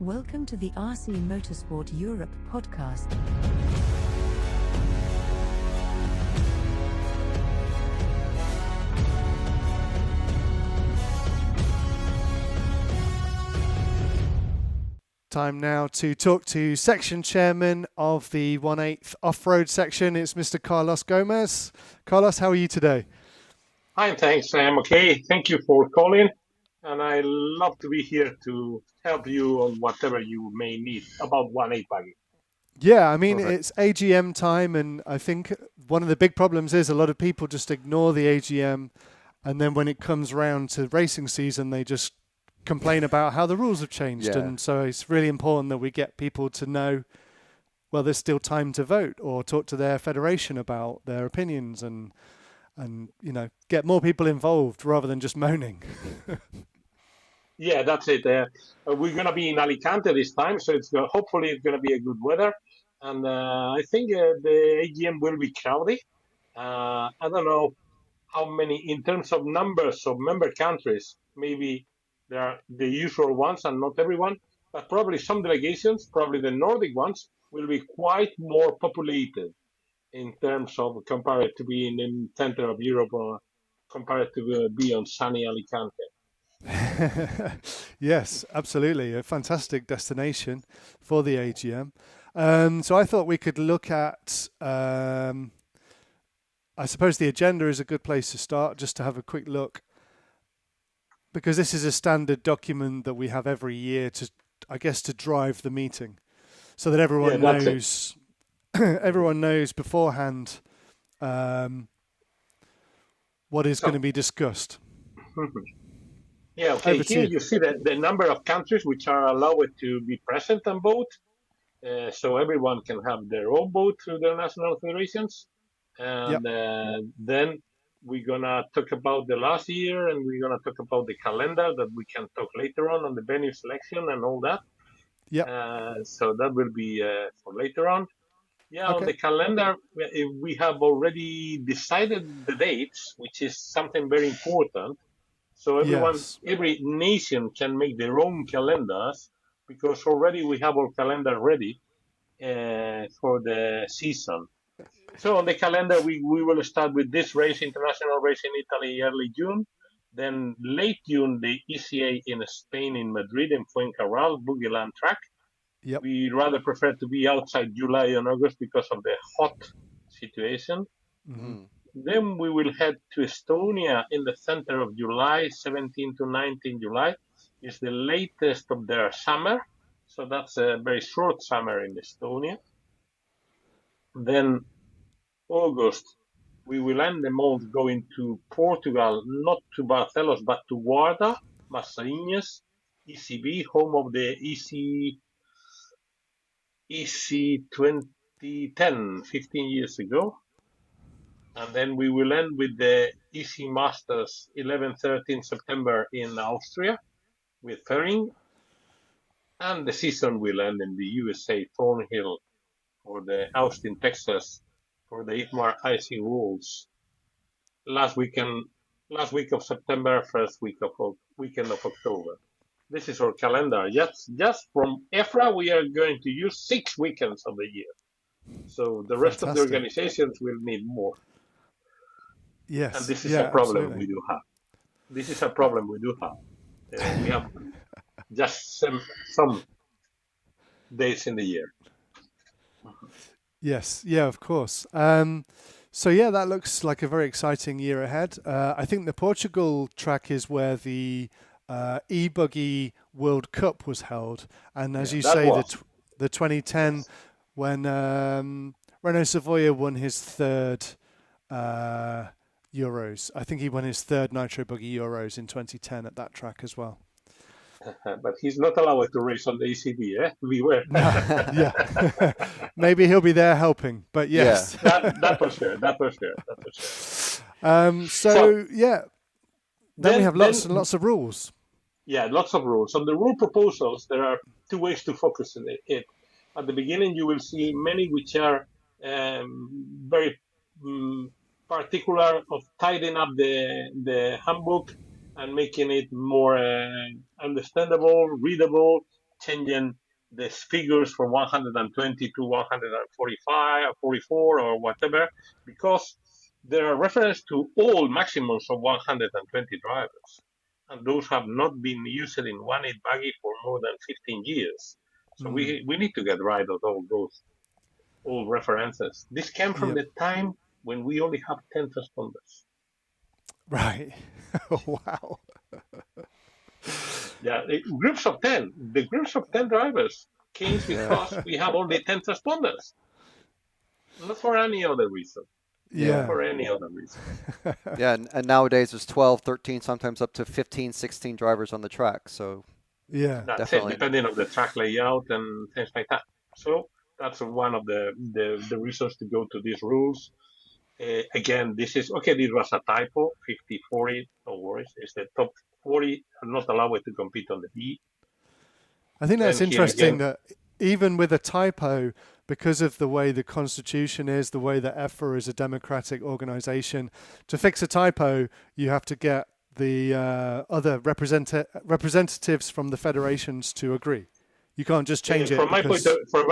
Welcome to the RC Motorsport Europe podcast. Time now to talk to section chairman of the 1/8 off-road section. It's Mr. Carlos Gomez. Carlos, how are you today? Hi, thanks. I'm okay. Thank you for calling. And I love to be here to help you on whatever you may need about 1/8 Buggy. Yeah, I mean, Perfect. It's AGM time, and I think one of the big problems is a lot of people just ignore the AGM, and then when it comes round to racing season, they just complain about how the rules have changed. Yeah. And so it's really important that we get people to know, well, there's still time to vote, or talk to their federation about their opinions, and you know, get more people involved rather than just moaning. Yeah, that's it. We're going to be in Alicante this time, so hopefully it's going to be a good weather. And I think the AGM will be crowded. I don't know how many, in terms of numbers of member countries, maybe there are the usual ones and not everyone, but probably some delegations, probably the Nordic ones, will be quite more populated in terms of compared to being in the center of Europe or compared to be on sunny Alicante. Yes, absolutely. A fantastic destination for the AGM. So I thought we could look at, I suppose the agenda is a good place to start, just to have a quick look, because this is a standard document that we have every year to, I guess, to drive the meeting so that everyone knows, everyone knows beforehand what is going to be discussed. Yeah, okay. Here you see the number of countries which are allowed to be present and vote. So everyone can have their own vote through their national federations. And then we're going to talk about the last year, and we're going to talk about the calendar that we can talk later on the venue selection and all that. So that will be for later on. Yeah, on the calendar, we have already decided the dates, which is something very important. So every nation can make their own calendars, because already we have our calendar ready for the season. So on the calendar, we will start with this race, international race in Italy, early June. Then late June, the ECA in Spain, in Madrid, in Fuencarral, Buggy Land track. We rather prefer to be outside July and August because of the hot situation. Mm-hmm. Then we will head to Estonia in the center of July, 17 to 19 July. It's the latest of their summer. So that's a very short summer in Estonia. Then August, we will end the month going to Portugal, not to Barcelos, but to Guarda, Massainhas, ECB, home of the EC 2010, 15 years ago. And then we will end with the EC Masters 11-13 September in Austria with Ferring. And the season will end in the USA, Thornhill, or the Austin, Texas, for the ITMAR IC Rules. Last week of September, first weekend of October. This is our calendar. Just from EFRA, we are going to use 6 weekends of the year. So the rest of the organizations will need more. Yes. And this is a problem we do have. This is a problem we do have. We have just some days in the year. Yes. Yeah, of course. So yeah, that looks like a very exciting year ahead. I think the Portugal track is where the e-Buggy World Cup was held. And as you say, the 2010, when Renault Savoia won his third Euros. I think he won his third Nitro Buggy Euros in 2010 at that track as well. But he's not allowed to race on the ECB, eh? Beware. Yeah. Maybe he'll be there helping, but yes. Yeah. That for sure. Then we have lots and lots of rules. Yeah, lots of rules. On the rule proposals, there are 2 ways to focus on it. At the beginning, you will see many which are very particular of tidying up the handbook and making it more understandable, readable, changing the figures from 120 to 145 or 44 or whatever, because there are references to all maximums of 120 drivers. And those have not been used in 1.8 Buggy for more than 15 years. So we need to get rid of all those old references. This came from the time when we only have 10 transponders. Right. Wow. Yeah, groups of 10. The groups of 10 drivers came because we have only 10 transponders. Not for any other reason. Yeah. Not for any other reason. Yeah, and nowadays there's 12, 13, sometimes up to 15, 16 drivers on the track. So yeah, that's definitely. it, depending on the track layout and things like that. So that's one of the reasons to go to these rules. Again, this was a typo, 50, 40, no worries. It's the top 40 are not allowed to compete on the B. I think that's interesting that even with a typo, because of the way the Constitution is, the way that EFRA is a democratic organization, to fix a typo, you have to get the other representatives from the federations to agree. You can't just change it. From my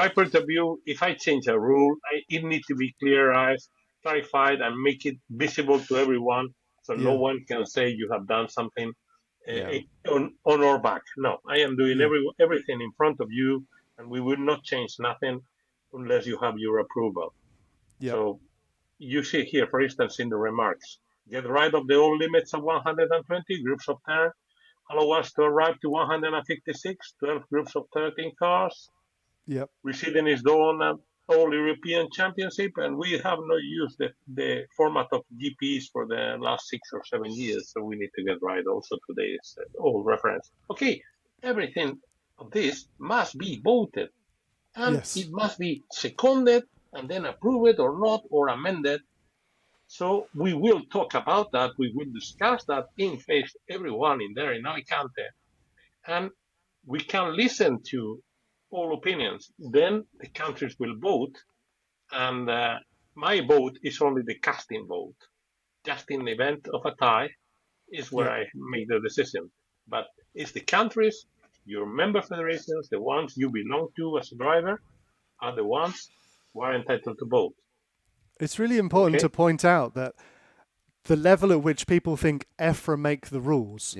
point of view, if I change a rule, it needs to be clearized, clarified, and make it visible to everyone, so no one can say you have done something on our back. No, I am doing everything in front of you, and we will not change nothing unless you have your approval. Yep. So you see here, for instance, in the remarks, get rid of the old limits of 120 groups of 10, allow us to arrive to 156, 12 groups of 13 cars. Yep. Residing is done at all European Championship, and we have not used the format of GPs for the last 6 or 7 years, so we need to get rid also today's old reference. Okay, everything of this must be voted, and it must be seconded and then approved or not, or amended. So we will talk about that. We will discuss that in face everyone in there in Alicante, and we can listen to all opinions. Then the countries will vote, and my vote is only the casting vote. Just in the event of a tie is where I make the decision. But it's the countries, your member federations, the ones you belong to as a driver, are the ones who are entitled to vote. It's really important to point out that the level at which people think EFRA make the rules,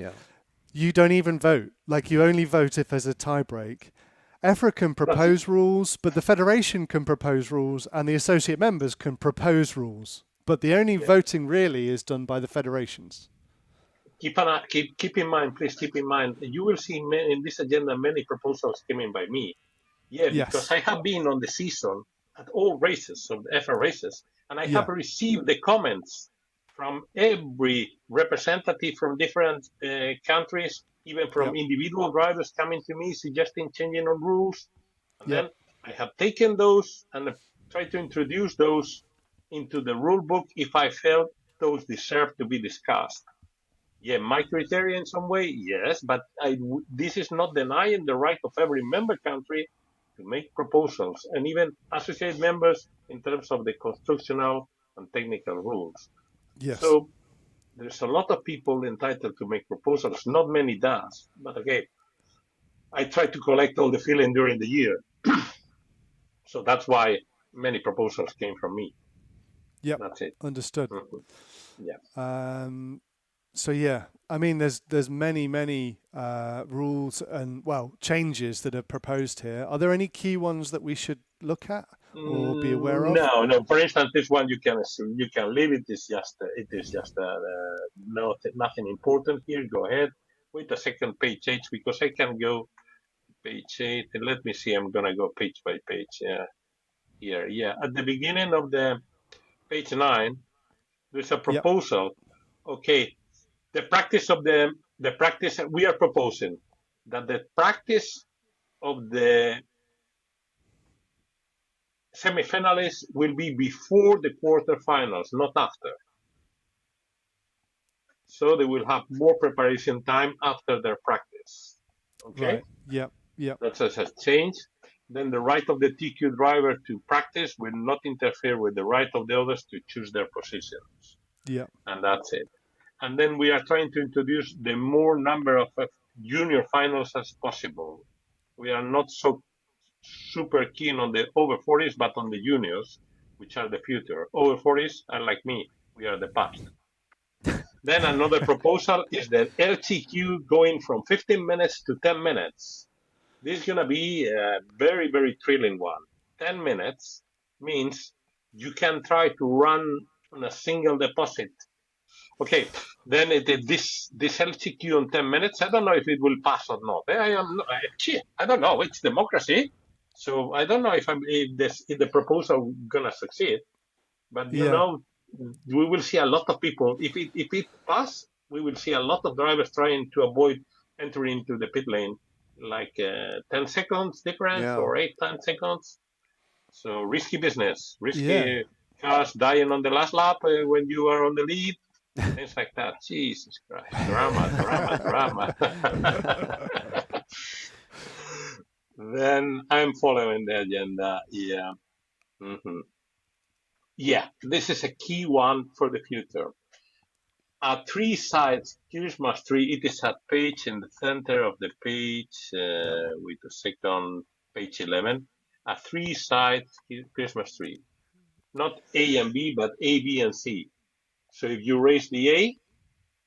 you don't even vote. Like, you only vote if there's a tie break. EFRA can propose rules, but the federation can propose rules, and the associate members can propose rules. But the only voting really is done by the federations. Keep in mind, please keep in mind, you will see in this agenda many proposals coming by me. Because I have been on the season at all races of the EFRA races, and I have received the comments from every representative from different countries, even from individual drivers coming to me suggesting changing on rules. And then I have taken those and tried to introduce those into the rule book if I felt those deserve to be discussed. My criteria in some way, yes, but this is not denying the right of every member country to make proposals, and even associate members in terms of the constructional and technical rules. So there's a lot of people entitled to make proposals. Not many does, but I try to collect all the feeling during the year. So that's why many proposals came from me. That's it. Understood. Mm-hmm. So I mean, there's many rules and changes that are proposed here. Are there any key ones that we should look at or be aware of? No. For instance, this one you can leave it. It is just nothing important here. Go ahead. Wait a second, page 8, because I can go page 8. And let me see. I'm gonna go page by page. Here. At the beginning of the page 9, there's a proposal. The practice of the practice we are proposing that the practice of the semifinalists will be before the quarterfinals, not after. So they will have more preparation time after their practice. Okay. Right. That's a change. Then the right of the TQ driver to practice will not interfere with the right of the others to choose their positions. And that's it. And then we are trying to introduce the more number of junior finals as possible. We are not so super keen on the over 40s, but on the juniors, which are the future. Over 40s are like me. We are the past. Then another proposal is the LTQ going from 15 minutes to 10 minutes. This is going to be a very, very thrilling one. 10 minutes means you can try to run on a single deposit. Okay, then this LTQ on 10 minutes, I don't know if it will pass or not. I don't know. It's democracy. So I don't know if the proposal going to succeed. But, you know, we will see a lot of people. If it passes, we will see a lot of drivers trying to avoid entering into the pit lane, like 10 seconds difference or 10 seconds. So risky business, risky cars dying on the last lap when you are on the lead, things like that. Jesus Christ, drama. Then I'm following the agenda. Yeah. Mm-hmm. Yeah, this is a key one for the future. A three-side Christmas tree. It is a page in the center of the page with the second page 11. A three-side Christmas tree. Not A and B, but A, B, and C. So if you raise the A,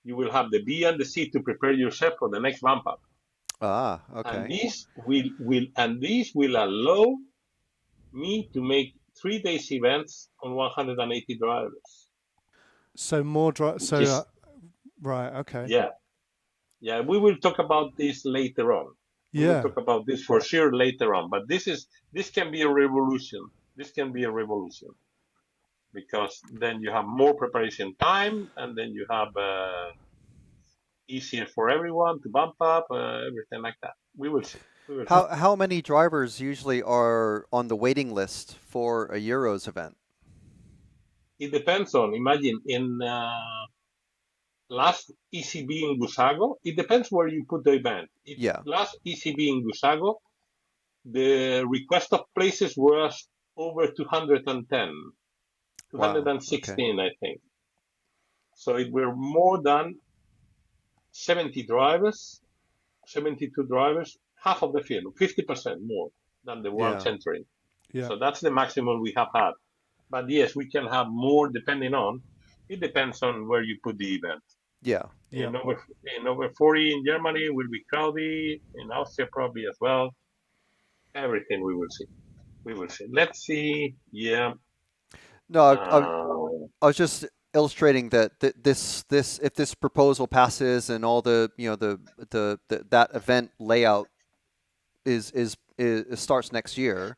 you will have the B and the C to prepare yourself for the next bump up. Ah, okay. And this will allow me to make 3 days events on 180 drivers. So more right, okay. Yeah. We will talk about this later on. We will talk about this for sure later on. But this can be a revolution. This can be a revolution because then you have more preparation time, and then you have easier for everyone to bump up, everything like that. We will see. How many drivers usually are on the waiting list for a Euros event? It depends on, imagine, in last ECB in Busago, it depends where you put the event. Last ECB in Busago, the request of places was over 210, 216, wow. I think. So it were more than 70 drivers, 72 drivers, half of the field, 50% more than the ones entering. Yeah. So that's the maximum we have had. But yes, we can have more depending on, it depends on where you put the event. Yeah. In over 40 in Germany will be crowded, in Austria probably as well. Everything we will see. Let's see. Yeah. No, I was just illustrating that this if this proposal passes and all the that event layout is starts next year,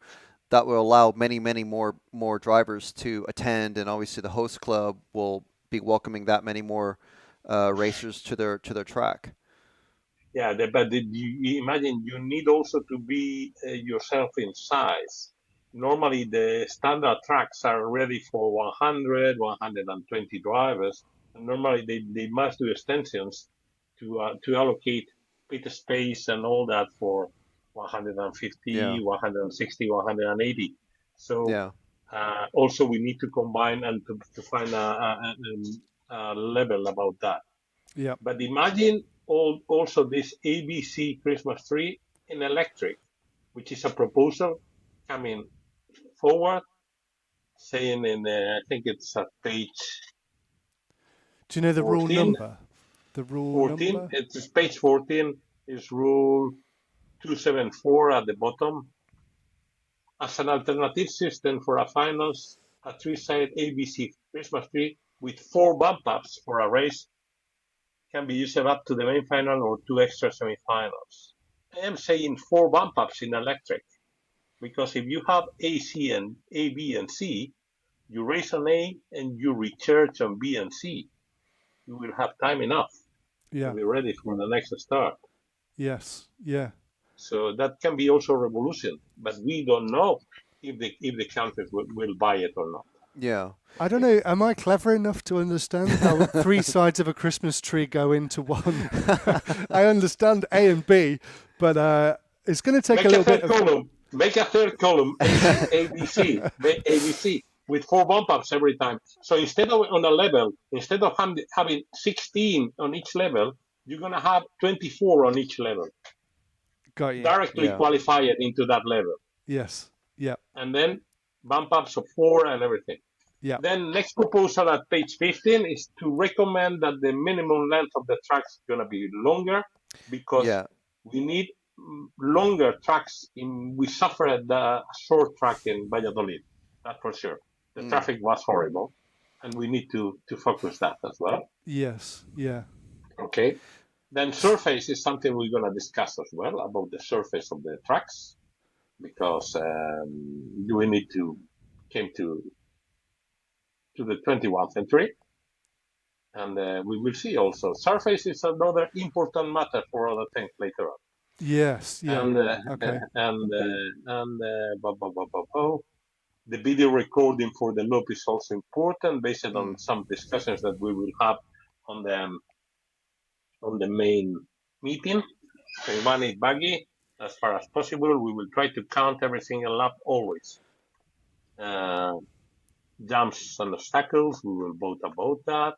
that will allow many more drivers to attend, and obviously the host club will be welcoming that many more racers to their track. Yeah, but you imagine you need also to be yourself in size. Normally the standard tracks are ready for 100, 120 drivers. And normally they must do extensions to allocate pit space and all that for 150, 160, 180. So also we need to combine and to find a level about that. Yeah. But imagine also this ABC Christmas tree in electric, which is a proposal coming forward, saying in I think it's a page. Do you know the 14, rule number? The rule 14. Number? It's page 14 is rule 274 at the bottom. As an alternative system for a finals, a three-side ABC Christmas tree with 4 bump ups for a race can be used up to the main final or 2 extra semifinals. I am saying 4 bump ups in electric because if you have AC and A, B, and C, you race on A and you recharge on B and C. You will have time enough to be ready for the next start. Yes, yeah. So that can be also a revolution, but we don't know if the countries will buy it or not. Yeah. I don't know. Am I clever enough to understand how 3 sides of a Christmas tree go into one? I understand A and B, but it's going to take a little bit of... Make a third column, ABC, with 4 bump ups every time. So instead of on a level, instead of having 16 on each level, you're going to have 24 on each level. directly qualify it into that level. Yes. Yeah. And then bump ups of 4 and everything. Yeah. Then next proposal at page 15 is to recommend that the minimum length of the tracks is going to be longer because we need longer tracks. We suffered the short track in Valladolid, that's for sure. The traffic was horrible, and we need to focus that as well. Yes. Yeah. Okay. Then surface is something we're going to discuss as well, about the surface of the tracks, because we need to came to the 21st century. And we will see also. Surface is another important matter for other things later on. Yes. Yeah. And okay. The video recording for the loop is also important, based on some discussions that we will have on the main meeting. And one is Buggy. As far as possible, we will try to count every single lap always. Jumps and obstacles, we will vote about that.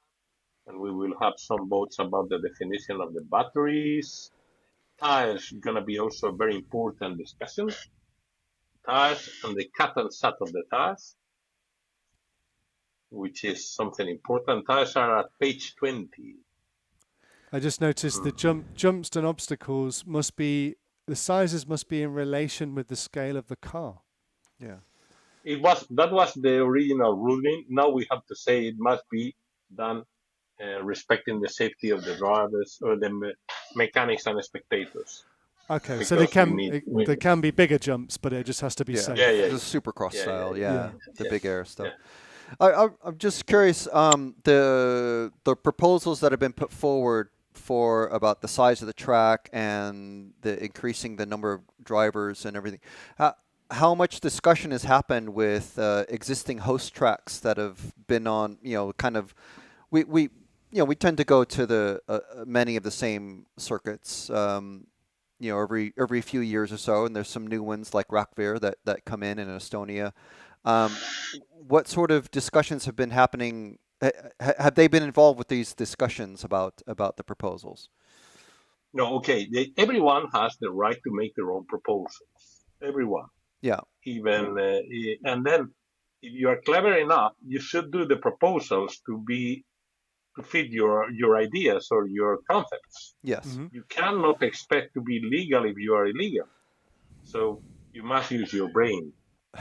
And we will have some votes about the definition of the batteries. Tires going to be also a very important discussion. Tires and the cut and set of the tires, which is something important. Tires are at page 20. I just noticed the jumps and obstacles the sizes must be in relation with the scale of the car. Yeah. That was the original ruling. Now we have to say it must be done respecting the safety of the drivers or the mechanics and spectators. Okay, because so they can be bigger jumps, but it just has to be safe. Yeah. The supercross style, the big air stuff. Yeah. I'm just curious, the proposals that have been put forward for about the size of the track and the increasing the number of drivers and everything. How much discussion has happened with existing host tracks that have been on, kind of, we tend to go to the many of the same circuits, every few years or so, and there's some new ones like Rakvere that come in Estonia. What sort of discussions have been happening? Have they been involved with these discussions about the proposals? No, okay. Everyone has the right to make their own proposals. Everyone. Yeah. Even and then, if you are clever enough, you should do the proposals to fit your ideas or your concepts. Yes. Mm-hmm. You cannot expect to be legal if you are illegal. So you must use your brain.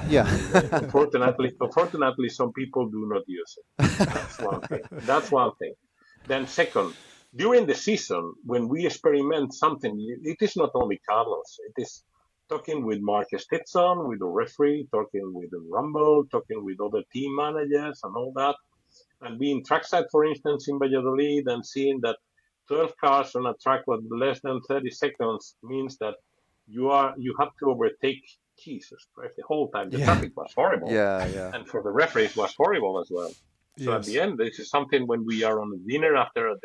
Yeah. Unfortunately, some people do not use it. That's one thing. Then second, during the season, when we experiment something, it is not only Carlos. It is talking with Mark Stetson, with the referee, talking with the Rumble, talking with other team managers and all that. And being trackside, for instance, in Valladolid, and seeing that 12 cars on a track with less than 30 seconds means that you have to overtake Jesus Christ the whole time. The traffic was horrible. Yeah. And for the referees, it was horrible as well. So at the end, this is something when we are on a dinner after a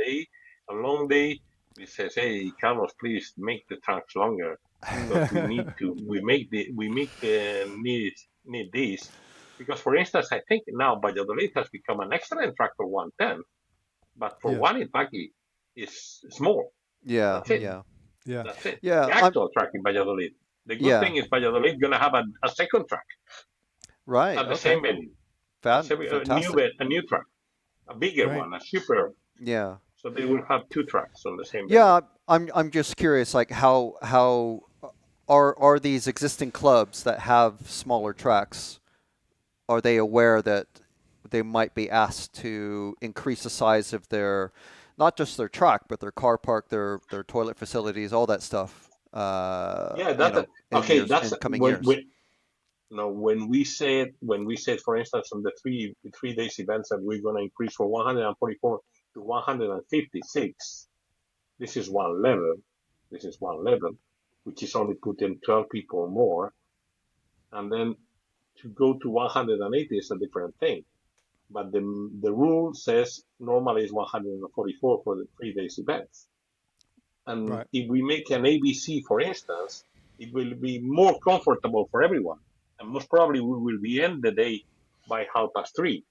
long day, we say, hey, Carlos, please make the tracks longer. Because we need this. Because, for instance, I think now Valladolid has become an excellent track for 110, but for one in Buggy is small. Yeah, That's it. Yeah. That's it. Yeah, the actual track in Valladolid. The good thing is Valladolid going to have a second track. Right. At the same venue. Fantastic. A new track. A bigger one, a super. Yeah. So they will have two tracks on the same venue. Yeah, I'm just curious, like how are these existing clubs that have smaller tracks, are they aware that they might be asked to increase the size of their, not just their track, but their car park, their toilet facilities, all that stuff? That's coming years. When we said, for instance, on the three days events that we're going to increase from 144 to 156, this is one level, which is only putting 12 people more, and then to go to 180 is a different thing. But the rule says normally it's 144 for the 3 days events. And if we make an ABC, for instance, it will be more comfortable for everyone. And most probably we will be end the day by 3:30,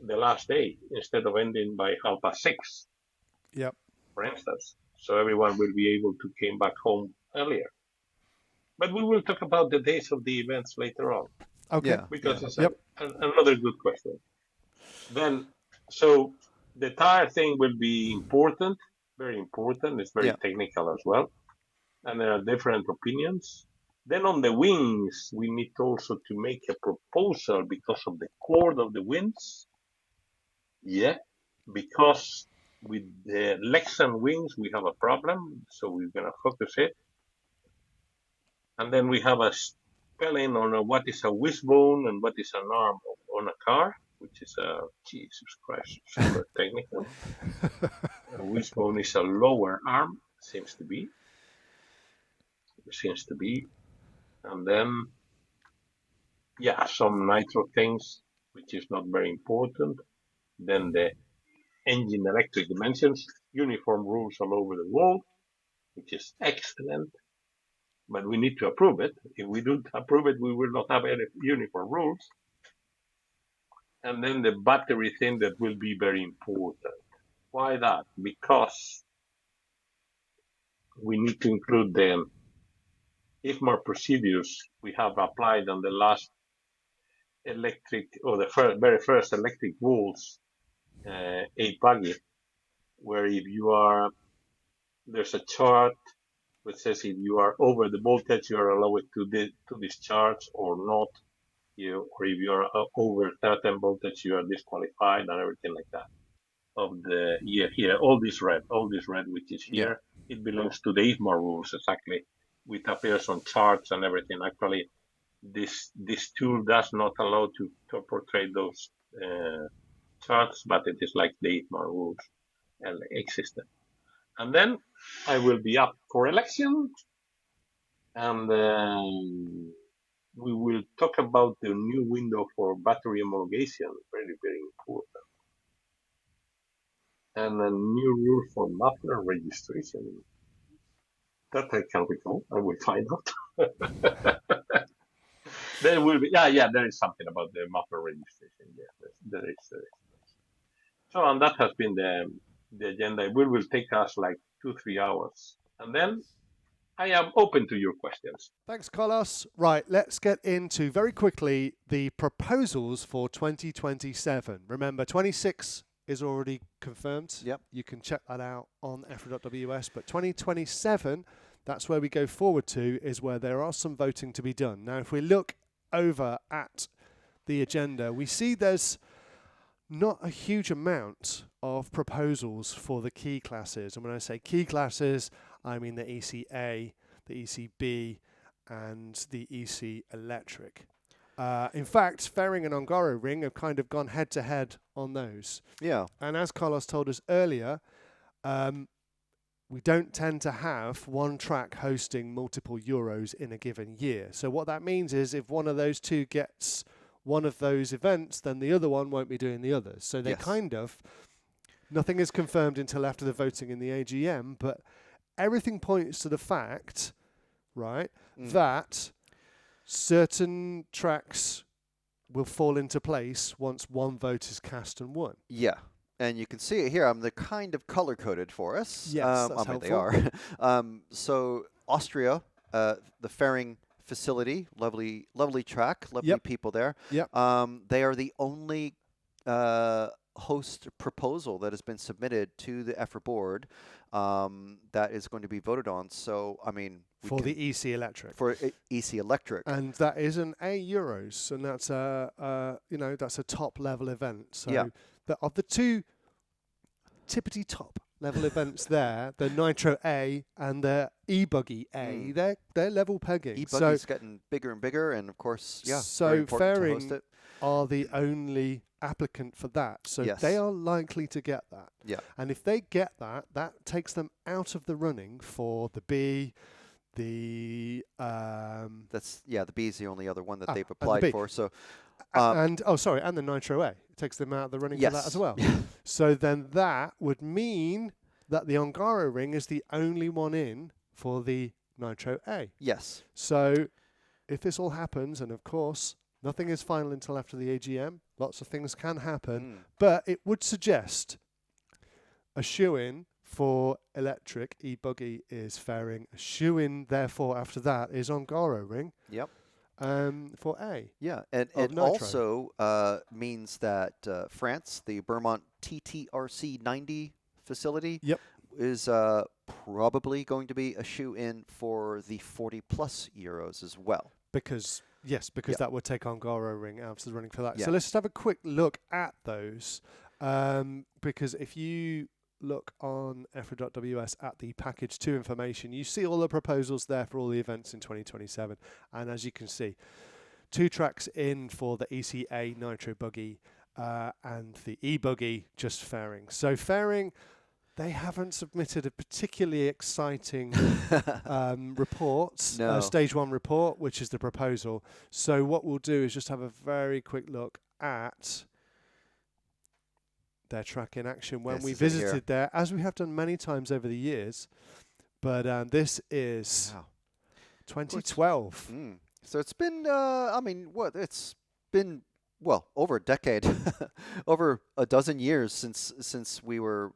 the last day, instead of ending by 6:30. Yep. For instance. So everyone will be able to come back home earlier. But we will talk about the days of the events later on. Okay. Yeah. Because it's another good question. Then, so the tire thing will be important, very important. It's very technical as well. And there are different opinions. Then on the wings, we need also to make a proposal because of the chord of the wings. Yeah, because with the legs and wings, we have a problem. So we're going to focus it. And then we have a spelling on what is a wishbone and what is an arm on a car, which is Jesus Christ, super technical. A wishbone is a lower arm, seems to be. And then, some nitro things, which is not very important. Then the engine electric dimensions, uniform rules all over the world, which is excellent. But we need to approve it. If we don't approve it, we will not have any uniform rules. And then the battery thing that will be very important. Why that? Because we need to include the EFRA procedures we have applied on the last electric, or the very first electric Wolves 8 Buggy, where if you are, there's a chart which says if you are over the voltage, you are allowed to discharge or not. Or if you are over certain voltage, you are disqualified and everything like that. Of the here, all this red, which is here, it belongs to the EFRA rules exactly. It appears on charts and everything. Actually, this tool does not allow to portray those charts, but it is like the EFRA rules existed. And then I will be up for election, and we will talk about the new window for battery homologation, very, very important. And a new rule for muffler registration. That I can recall, I will find out. There will be, there is something about the muffler registration. Yeah, there is. So, and that has been the agenda. It will take us like 2-3 hours. And then I am open to your questions. Thanks, Carlos. Right, let's get into very quickly the proposals for 2027. Remember, 26 is already confirmed. Yep. You can check that out on EFRA.ws. But 2027, that's where we go forward to, is where there are some voting to be done. Now, if we look over at the agenda, we see there's not a huge amount of proposals for the key classes. And when I say key classes, I mean the ECA, the ECB, and the EC Electric. In fact, Fairing and Ongaro Ring have kind of gone head-to-head on those. Yeah. And as Carlos told us earlier, we don't tend to have one track hosting multiple Euros in a given year. So what that means is if one of those two gets one of those events, then the other one won't be doing the others. So they nothing is confirmed until after the voting in the AGM, but everything points to the fact, right, that certain tracks will fall into place once one vote is cast and won. Yeah. And you can see it here. They're kind of color-coded for us. Yes, that's helpful. They are. So Austria, the Fairing facility, lovely track, lovely people there. Yep. They are the only host proposal that has been submitted to the EFRA board that is going to be voted on. So, I mean, for the EC Electric. For EC Electric. And that is an A Euros, and that's that's a top level event. So of the two tippity top level events there, the Nitro A and the E-Buggy A, they're level pegging. E-Buggy's getting bigger and bigger, and of course, so Fairing are the only applicant for that. So they are likely to get that. Yeah. And if they get that, that takes them out of the running for the B, the the B is the only other one that they've applied for. So and the Nitro A. It takes them out of the running for that as well. So then that would mean that the Ongaro Ring is the only one in for the Nitro A. Yes. So if this all happens, and of course nothing is final until after the AGM, lots of things can happen, but it would suggest a shoe-in for electric, e-buggy is fairing. A shoe-in, therefore, after that is Hungaroring. Yep. For A. Yeah, and it Nitro. also means that France, the Vermont TTRC 90 facility, is probably going to be a shoe-in for the 40+ euros as well. Because that would take Hungaroring out of the running for that. Yeah. So let's just have a quick look at those. Because if you look on EFRA.ws at the package 2 information, you see all the proposals there for all the events in 2027. And as you can see, 2 tracks in for the ECA Nitro Buggy and the e-buggy just fairing. So fairing, they haven't submitted a particularly exciting report, stage 1 report, which is the proposal. So what we'll do is just have a very quick look at their track in action when we visited there, as we have done many times over the years. But this is 2012. So it's been, it's been, over a decade, over a dozen years since we were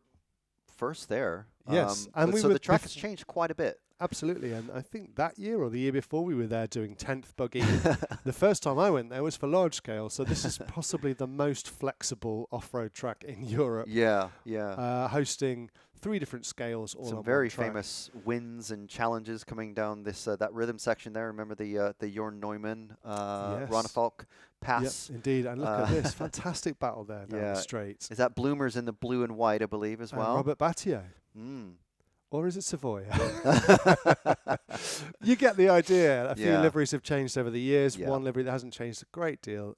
first there. Yes. So the track has changed quite a bit. Absolutely, and I think that year or the year before we were there doing 10th Buggy. The first time I went there was for large scale, so this is possibly the most flexible off-road track in Europe. Yeah. Hosting 3 different scales all on one track. Some very famous wins and challenges coming down this that rhythm section there. Remember the Jorn Neumann Ronefalk pass? Yep, indeed, and look at this fantastic battle there down the straight. Is that Bloomers in the blue and white, I believe, as well? Robert Batio. Or is it Savoy? You get the idea. A few liveries have changed over the years. One livery that hasn't changed a great deal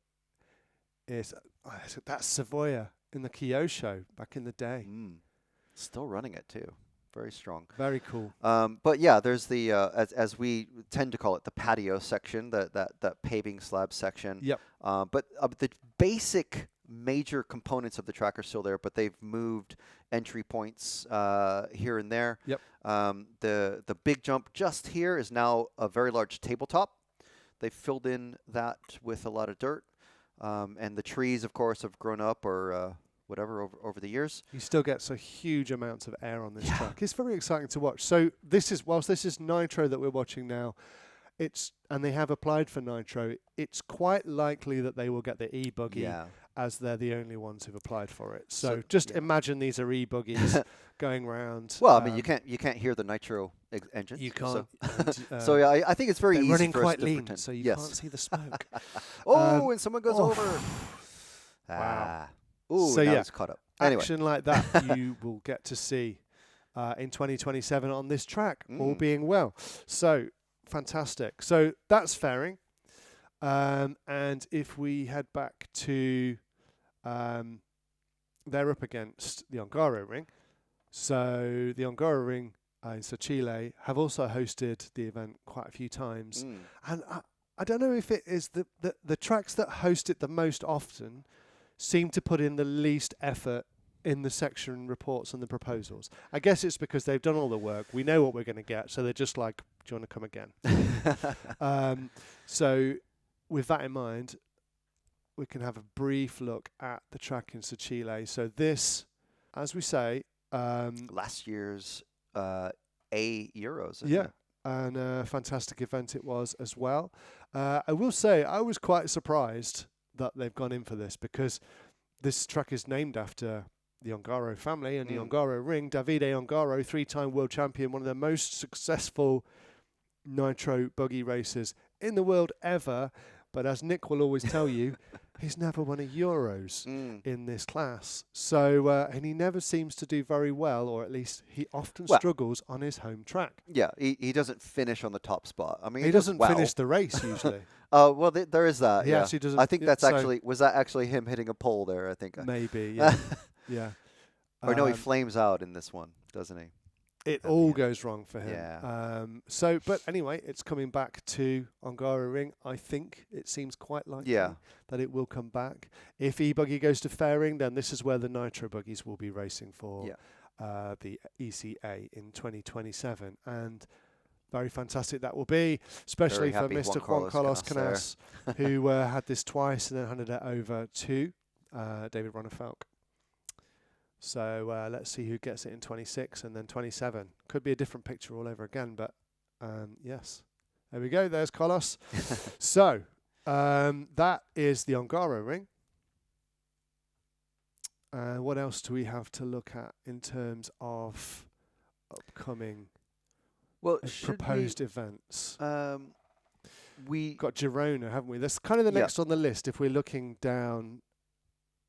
is that's Savoy in the Kyosho back in the day. Still running it too. Very strong. Very cool. But yeah, there's the as we tend to call it, the patio section, that paving slab section. Yep. But the basic major components of the track are still there, but they've moved entry points here and there. Yep. The big jump just here is now a very large tabletop. They've filled in that with a lot of dirt, and the trees, of course, have grown up or whatever over the years. You still get so huge amounts of air on this track. It's very exciting to watch. So whilst this is Nitro that we're watching now, and they have applied for Nitro, it's quite likely that they will get the e-buggy as they're the only ones who've applied for it. So just imagine these are e-buggies going round. Well, I mean, you can't hear the Nitro engines. You can't. So yeah, I think it's very easy running for quite us to lean, pretend. so you can't see the smoke. And someone goes over. Wow. Ooh, so now it's caught up. Anyway. Action like that you will get to see in 2027 on this track, all being well. So fantastic. So that's fairing. And if we head back to, they're up against the Hungaroring. So the Hungaroring in Sochile have also hosted the event quite a few times. And I don't know if it is the tracks that host it the most often seem to put in the least effort in the section reports and the proposals. I guess it's because they've done all the work. We know what we're going to get, so they're just like, do you want to come again? So with that in mind, we can have a brief look at the track in Sochile. So this, as we say... last year's A Euros. Yeah, and a fantastic event it was as well. I will say I was quite surprised that they've gone in for this, because this track is named after the Ongaro family and the Ongaro ring. Davide Ongaro, 3-time world champion, one of the most successful nitro buggy racers in the world ever. But as Nick will always tell you, he's never won a Euros in this class. So, and he never seems to do very well, or at least he often struggles on his home track. Yeah, he doesn't finish on the top spot. I mean, he doesn't finish the race usually. Well, there is that. He actually doesn't. I think that's was that actually him hitting a pole there? I think maybe. Yeah. Yeah. Or no, he flames out in this one, doesn't he? It all goes wrong for him. Yeah. But anyway, it's coming back to Ongaro Ring. I think it seems quite likely that it will come back. If e-buggy goes to fairing, then this is where the nitro buggies will be racing for the ECA in 2027. And very fantastic that will be, especially for Mr. Juan Carlos Canas, who had this twice and then handed it over to David Ronefalk. So let's see who gets it in 26 and then 27. Could be a different picture all over again, but yes. There we go. There's Kolos. So that is the Ongaro ring. What else do we have to look at in terms of upcoming proposed events? We got Girona, haven't we? That's kind of the next on the list. If we're looking down,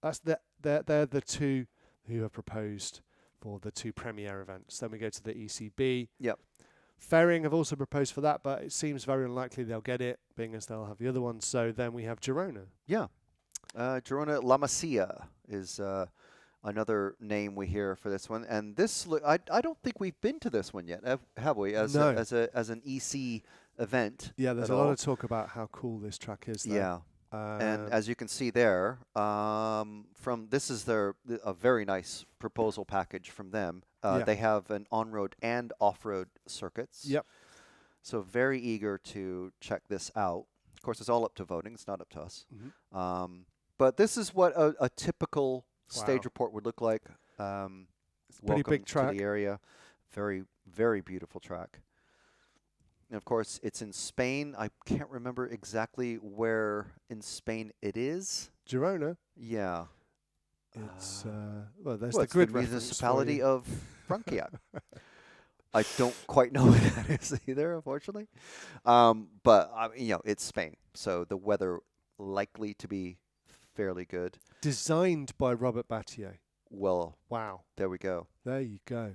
that's they're the two who have proposed for the two premier events. Then we go to the ECB. Yep. Ferring have also proposed for that, but it seems very unlikely they'll get it, being as they'll have the other one. So then we have Girona. Yeah. Girona La Masia is another name we hear for this one. And this, I don't think we've been to this one yet, have we? As an EC event. Yeah, there's a lot of talk about how cool this track is, though. Yeah. And as you can see there, this is a very nice proposal package from them. They have an on-road and off-road circuits. Yep. So very eager to check this out. Of course, it's all up to voting. It's not up to us. Mm-hmm. But this is what a typical stage report would look like. It's a pretty big track. To the area. Very, very beautiful track. And of course, it's in Spain. I can't remember exactly where in Spain it is. Girona. Yeah. It's there's the grid reference. Municipality of Francia. I don't quite know what that is either, unfortunately. But it's Spain, so the weather likely to be fairly good. Designed by Robert Battier. Well, wow. There we go. There you go.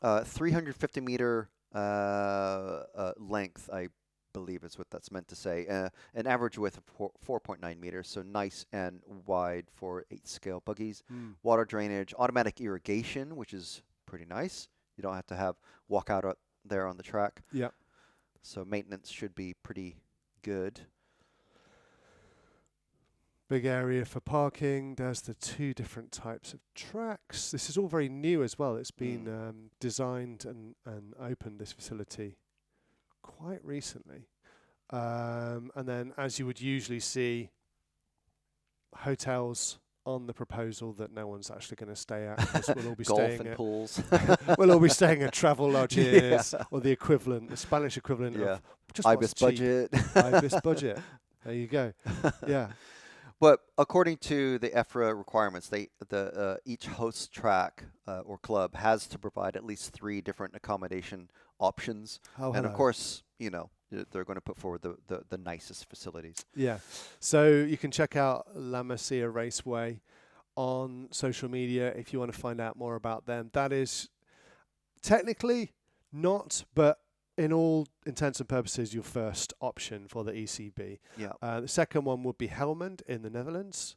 350 meter length, I believe is what that's meant to say. An average width of 4.9 meters, so nice and wide for 8-scale buggies. Water drainage, automatic irrigation, which is pretty nice. You don't have to walk out there on the track. Yeah. So maintenance should be pretty good. Big area for parking. There's the two different types of tracks. This is all very new as well. It's been designed and opened, this facility, quite recently. And then, as you would usually see, hotels on the proposal that no one's actually going to stay at, because we'll all be golf staying and at pools. we'll all be staying at travel lodges or the equivalent, the Spanish equivalent of just Ibis budget. Ibis budget. There you go. Yeah. But according to the EFRA requirements, each host track or club has to provide at least 3 different accommodation options. And of course, they're going to put forward the nicest facilities. Yeah. So you can check out La Masia Raceway on social media if you want to find out more about them. That is technically not, but in all intents and purposes, your first option for the ECB. Yeah. The second one would be Helmond in the Netherlands.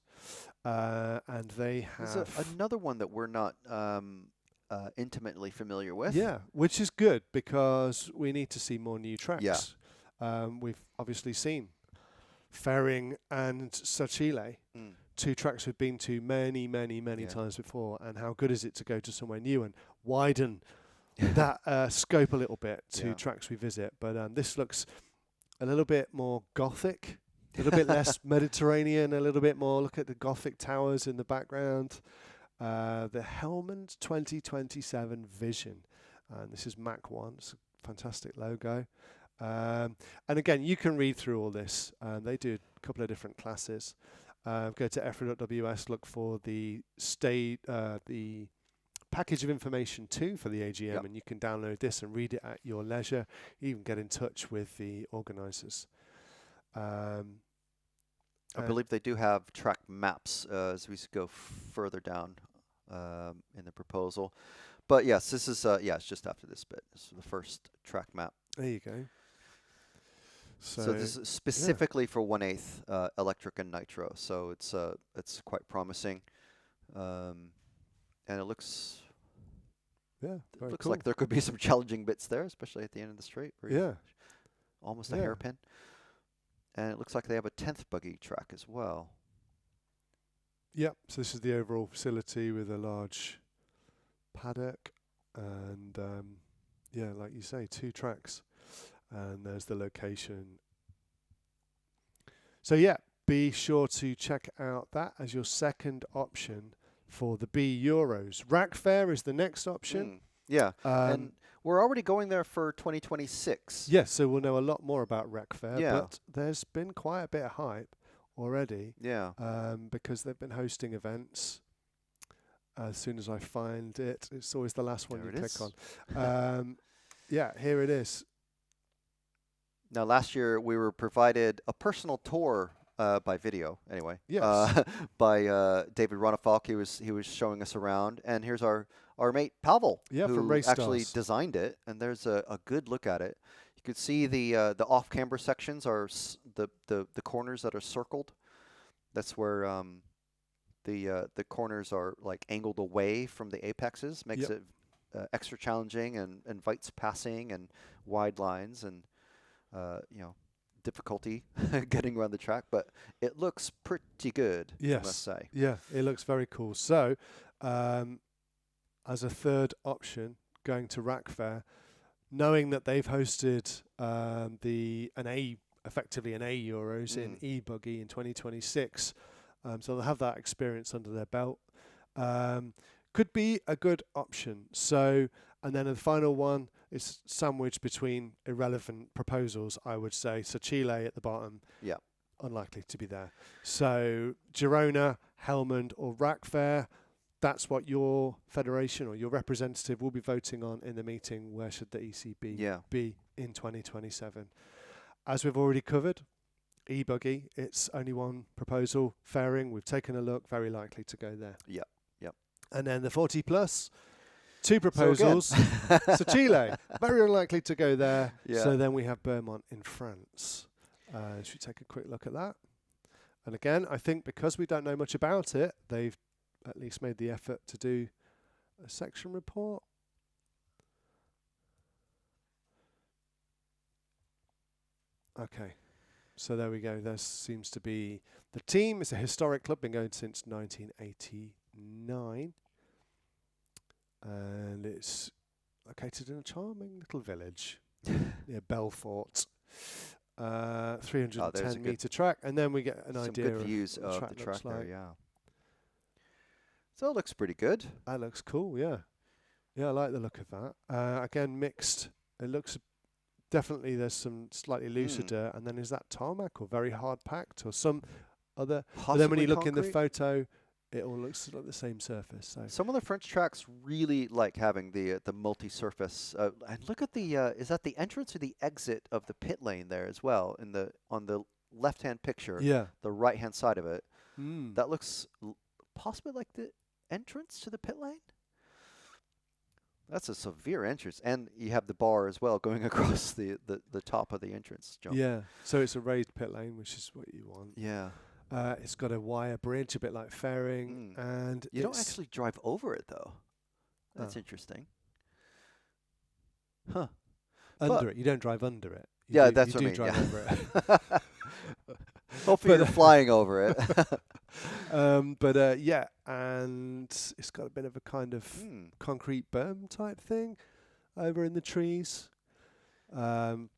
And they have... There's another one that we're not intimately familiar with. Yeah, which is good because we need to see more new tracks. Yeah. We've obviously seen Ferring and Sochile, 2 tracks we've been to many times before. And how good is it to go to somewhere new and widen that scope a little bit to tracks we visit. But this looks a little bit more Gothic, a little bit less Mediterranean, a little bit more, look at the Gothic towers in the background. The Helmond 2027 Vision. And this is Mach 1. It's a fantastic logo. And again, you can read through all this. They do a couple of different classes. Go to EFRA.ws, look for the package of information too for the AGM, and you can download this and read it at your leisure. You even get in touch with the organisers. I believe they do have track maps as we go further down in the proposal. But yes, this is it's just after this bit. This is the first track map. There you go. So this is specifically for 1/8 electric and nitro. So it's quite promising, and it looks. Yeah, very looks cool. like there could be some challenging bits there, especially at the end of the straight. Almost a hairpin. And it looks like they have a 10th buggy track as well. Yep. So this is the overall facility with a large paddock and like you say, 2 tracks. And there's the location. So be sure to check out that as your second option for the B Euros. Rack Fair is the next option. Yeah, and we're already going there for 2026. Yes, so we'll know a lot more about Rack Fair, Yeah. but there's been quite a bit of hype already. Yeah. Because they've been hosting events. As soon as I find it, it's always the last one There you it click is. on. Yeah, here it is. Now, last year we were provided a personal tour by video, anyway. Yes. By David Ronafalk. He was showing us around, and here's our mate Pavel, Yeah, who from Race actually Stars. designed it. And there's a good look at it. You could see the off-camber sections are the corners that are circled. That's where the corners are like angled away from the apexes, makes it extra challenging and invites passing and wide lines and difficulty getting around the track, but it looks pretty good. Yes. I must say. Yeah, it looks very cool. So, as a third option, going to Rack Fair, knowing that they've hosted effectively an A Euros in Buggy in 2026, so they'll have that experience under their belt. Could be a good option. So, and then the final one is sandwiched between irrelevant proposals, I would say. So Chile at the bottom, unlikely to be there. So Girona, Helmand or Rack Fair, that's what your federation or your representative will be voting on in the meeting. Where should the ECB be in 2027? As we've already covered, e-buggy, it's only one proposal. Fairing, we've taken a look, very likely to go there. Yep. And then the 40 plus, two proposals. So Chile, very unlikely to go there. Yeah. So then we have Beaumont in France. Should we take a quick look at that? And again, I think because we don't know much about it, they've at least made the effort to do a section report. Okay. So there we go. There seems to be the team. It's a historic club, been going since 1989. And it's located in a charming little village near Belfort. 310 metre track. And then we get an idea good views of the track there, yeah. So it looks pretty good. That looks cool, yeah. Yeah, I like the look of that. Again, mixed. It looks definitely there's some slightly looser dirt. And then is that tarmac or very hard packed or some other? But then when you look in the photo, it all looks like the same surface. So some of the French tracks really like having the multi-surface. And look at the is that the entrance or the exit of the pit lane there as well on the left-hand picture? Yeah. The right-hand side of it. That looks possibly like the entrance to the pit lane. That's a severe entrance, and you have the bar as well going across the top of the entrance jump. Yeah. So it's a raised pit lane, which is what you want. Yeah. It's got a wire bridge, a bit like fairing, and you don't actually drive over it though. That's interesting. Huh. Under it, you don't drive under it. That's what I mean. drive over it. Hopefully you're flying over it. Yeah, and it's got a bit of a kind of concrete berm type thing over in the trees. Really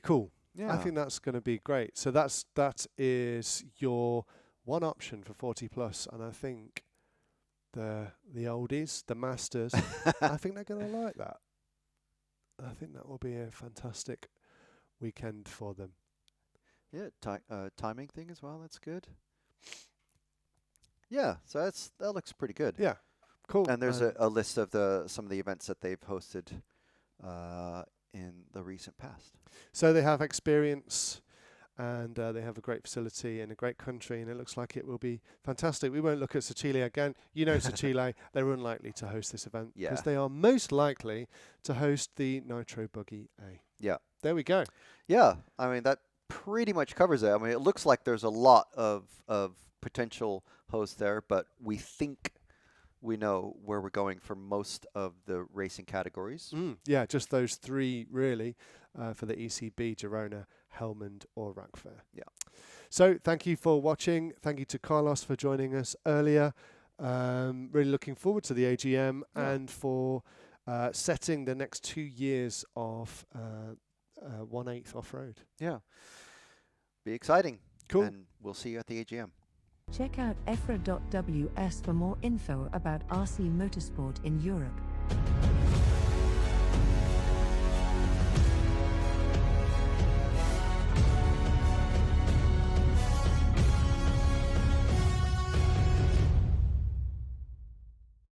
cool. Yeah. I think that's going to be great. So that is your one option for 40 plus, and I think the oldies, the masters, I think they're going to like that. I think that will be a fantastic weekend for them. Yeah, timing thing as well. That's good. Yeah, so that looks pretty good. Yeah, cool. And there's a list of some of the events that they've hosted in the recent past. So they have experience, and they have a great facility in a great country, and it looks like it will be fantastic. We won't look at Chile again. You know, Chile, they're unlikely to host this event because they are most likely to host the Nitro Buggy A. Yeah. There we go. Yeah, I mean, that pretty much covers it. I mean, it looks like there's a lot of potential hosts there, but we think we know where we're going for most of the racing categories. Yeah, just those three really for the ECB, Girona, Helmand or Rack Fair. Yeah. So thank you for watching. Thank you to Carlos for joining us earlier. Really looking forward to the AGM and for setting the next 2 years of 1/8 off-road. Yeah. Be exciting. Cool. And we'll see you at the AGM. Check out EFRA.ws for more info about RC motorsport in Europe.